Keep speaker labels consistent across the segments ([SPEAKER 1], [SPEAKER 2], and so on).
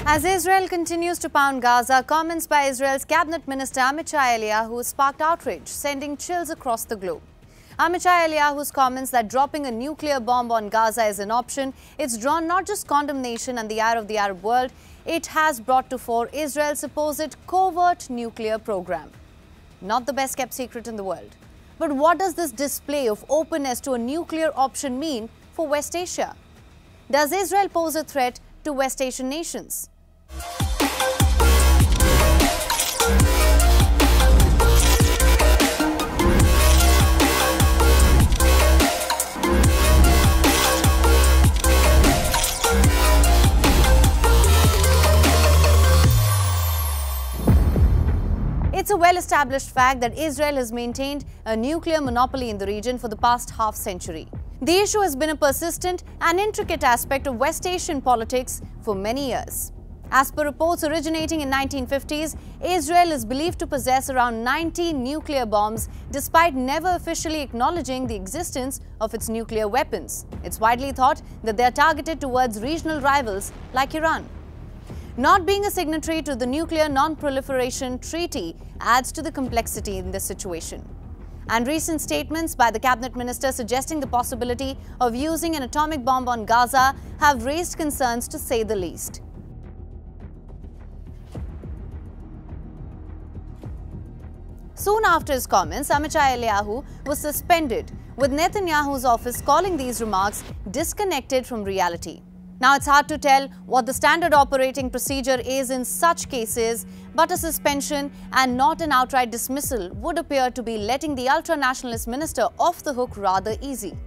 [SPEAKER 1] As Israel continues to pound Gaza, comments by Israel's cabinet minister Amichai Eliyahu sparked outrage, sending chills across the globe. Amichai Eliyahu's comments that dropping a nuclear bomb on Gaza is an option, it's drawn not just condemnation and the ire of the Arab world, it has brought to fore Israel's supposed covert nuclear program. Not the best kept secret in the world. But what does this display of openness to a nuclear option mean for West Asia? Does Israel pose a threat to West Asian nations? It's a well-established fact that Israel has maintained a nuclear monopoly in the region for the past half-century. The issue has been a persistent and intricate aspect of West Asian politics for many years. As per reports originating in 1950s, Israel is believed to possess around 90 nuclear bombs despite never officially acknowledging the existence of its nuclear weapons. It's widely thought that they are targeted towards regional rivals like Iran. Not being a signatory to the Nuclear Non-Proliferation Treaty adds to the complexity in this situation. And recent statements by the cabinet minister suggesting the possibility of using an atomic bomb on Gaza have raised concerns to say the least. Soon after his comments, Amichai Eliyahu was suspended, with Netanyahu's office calling these remarks disconnected from reality. Now, it's hard to tell what the standard operating procedure is in such cases, but a suspension and not an outright dismissal would appear to be letting the ultra-nationalist minister off the hook rather easy.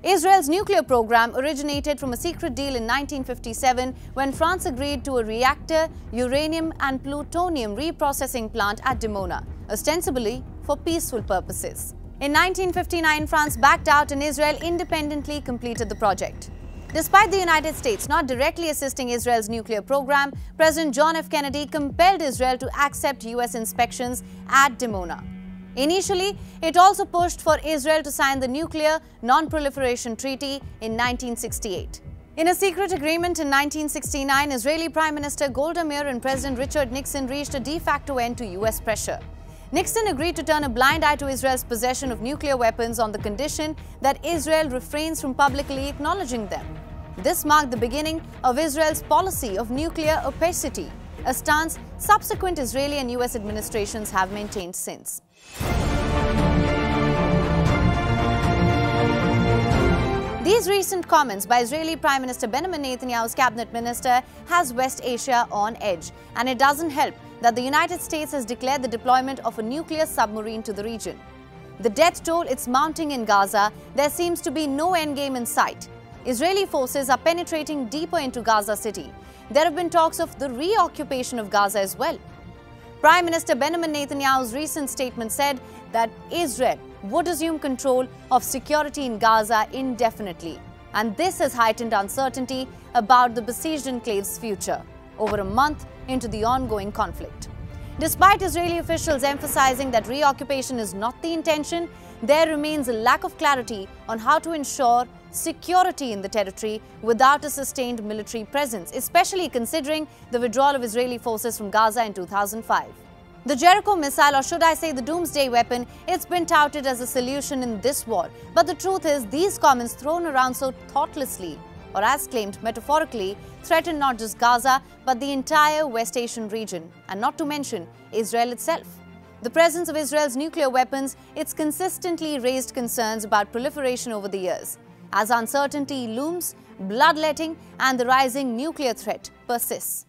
[SPEAKER 1] Israel's nuclear program originated from a secret deal in 1957 when France agreed to a reactor, uranium and plutonium reprocessing plant at Dimona, ostensibly for peaceful purposes. In 1959, France backed out and Israel independently completed the project. Despite the United States not directly assisting Israel's nuclear program, President John F. Kennedy compelled Israel to accept US inspections at Dimona. Initially, it also pushed for Israel to sign the Nuclear Non-Proliferation Treaty in 1968. In a secret agreement in 1969, Israeli Prime Minister Golda Meir and President Richard Nixon reached a de facto end to US pressure. Nixon agreed to turn a blind eye to Israel's possession of nuclear weapons on the condition that Israel refrains from publicly acknowledging them. This marked the beginning of Israel's policy of nuclear opacity, a stance subsequent Israeli and US administrations have maintained since. These recent comments by Israeli Prime Minister Benjamin Netanyahu's cabinet minister has West Asia on edge, and it doesn't help that the United States has declared the deployment of a nuclear submarine to the region. The death toll is mounting in Gaza. There seems to be no endgame in sight. Israeli forces are penetrating deeper into Gaza City. There have been talks of the reoccupation of Gaza as well. Prime Minister Benjamin Netanyahu's recent statement said that Israel would assume control of security in Gaza indefinitely, and this has heightened uncertainty about the besieged enclave's future over a month into the ongoing conflict. Despite Israeli officials emphasizing that reoccupation is not the intention, there remains a lack of clarity on how to ensure security in the territory without a sustained military presence, especially considering the withdrawal of Israeli forces from Gaza in 2005. The Jericho missile, or should I say the doomsday weapon, it's been touted as a solution in this war. But the truth is, these comments thrown around so thoughtlessly, or as claimed metaphorically, threaten not just Gaza, but the entire West Asian region, and not to mention Israel itself. The presence of Israel's nuclear weapons, it's consistently raised concerns about proliferation over the years. As uncertainty looms, bloodletting and the rising nuclear threat persists.